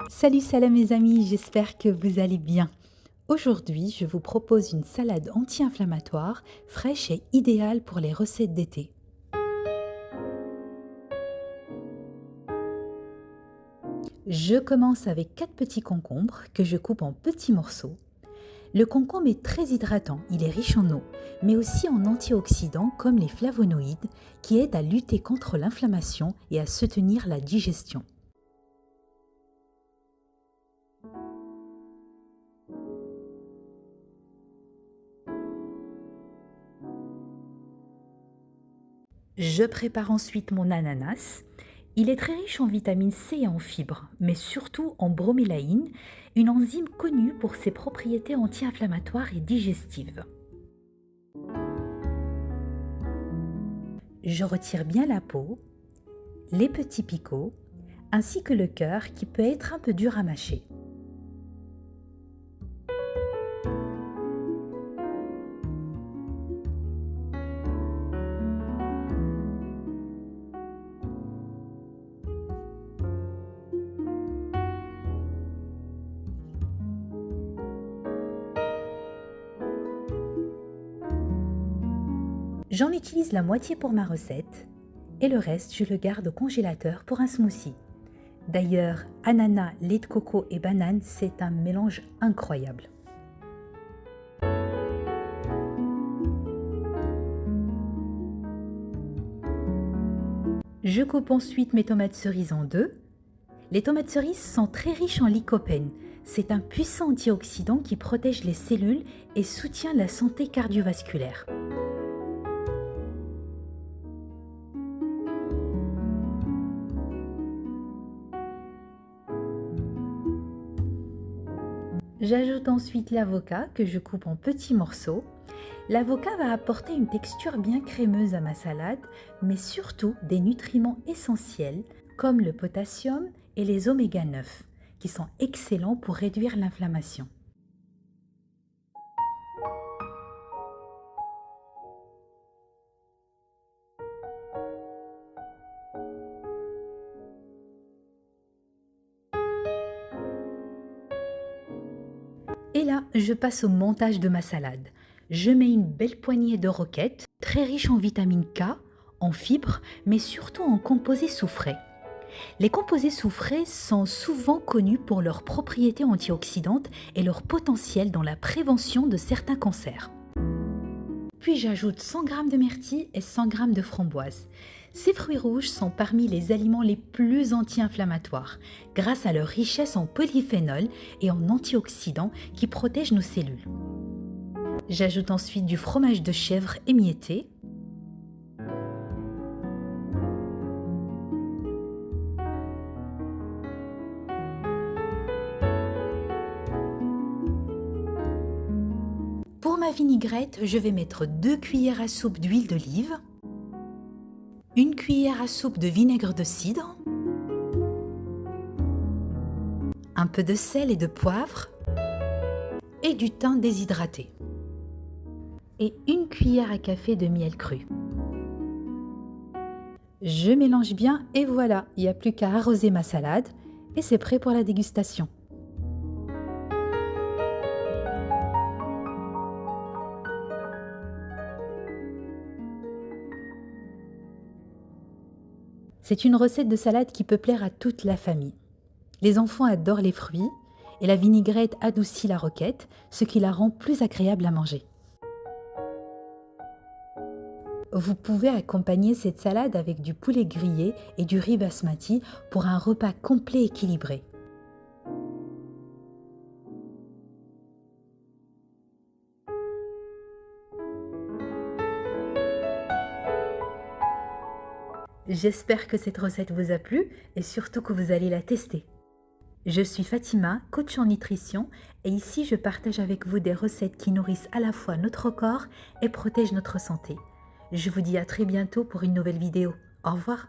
Salut mes amis, j'espère que vous allez bien. Aujourd'hui, je vous propose une salade anti-inflammatoire, fraîche et idéale pour les recettes d'été. Je commence avec 4 petits concombres que je coupe en petits morceaux. Le concombre est très hydratant, il est riche en eau, mais aussi en antioxydants comme les flavonoïdes qui aident à lutter contre l'inflammation et à soutenir la digestion. Je prépare ensuite mon ananas. Il est très riche en vitamine C et en fibres, mais surtout en bromélaïne, une enzyme connue pour ses propriétés anti-inflammatoires et digestives. Je retire bien la peau, les petits picots, ainsi que le cœur qui peut être un peu dur à mâcher. J'en utilise la moitié pour ma recette et le reste je le garde au congélateur pour un smoothie. D'ailleurs, ananas, lait de coco et banane, c'est un mélange incroyable. Je coupe ensuite mes tomates cerises en deux. Les tomates cerises sont très riches en lycopène. C'est un puissant antioxydant qui protège les cellules et soutient la santé cardiovasculaire. J'ajoute ensuite l'avocat que je coupe en petits morceaux. L'avocat va apporter une texture bien crémeuse à ma salade, mais surtout des nutriments essentiels comme le potassium et les oméga 9, qui sont excellents pour réduire l'inflammation. Et là, je passe au montage de ma salade. Je mets une belle poignée de roquettes, très riches en vitamine K, en fibres, mais surtout en composés soufrés. Les composés soufrés sont souvent connus pour leurs propriétés antioxydantes et leur potentiel dans la prévention de certains cancers. Puis j'ajoute 100 g de myrtille et 100 g de framboise. Ces fruits rouges sont parmi les aliments les plus anti-inflammatoires, grâce à leur richesse en polyphénol et en antioxydants qui protègent nos cellules. J'ajoute ensuite du fromage de chèvre émietté. Pour ma vinaigrette, je vais mettre 2 cuillères à soupe d'huile d'olive, 1 cuillère à soupe de vinaigre de cidre, un peu de sel et de poivre et du thym déshydraté et 1 cuillère à café de miel cru. Je mélange bien et voilà, il n'y a plus qu'à arroser ma salade et c'est prêt pour la dégustation. C'est une recette de salade qui peut plaire à toute la famille. Les enfants adorent les fruits et la vinaigrette adoucit la roquette, ce qui la rend plus agréable à manger. Vous pouvez accompagner cette salade avec du poulet grillé et du riz basmati pour un repas complet équilibré. J'espère que cette recette vous a plu et surtout que vous allez la tester. Je suis Fatima, coach en nutrition et ici je partage avec vous des recettes qui nourrissent à la fois notre corps et protègent notre santé. Je vous dis à très bientôt pour une nouvelle vidéo. Au revoir.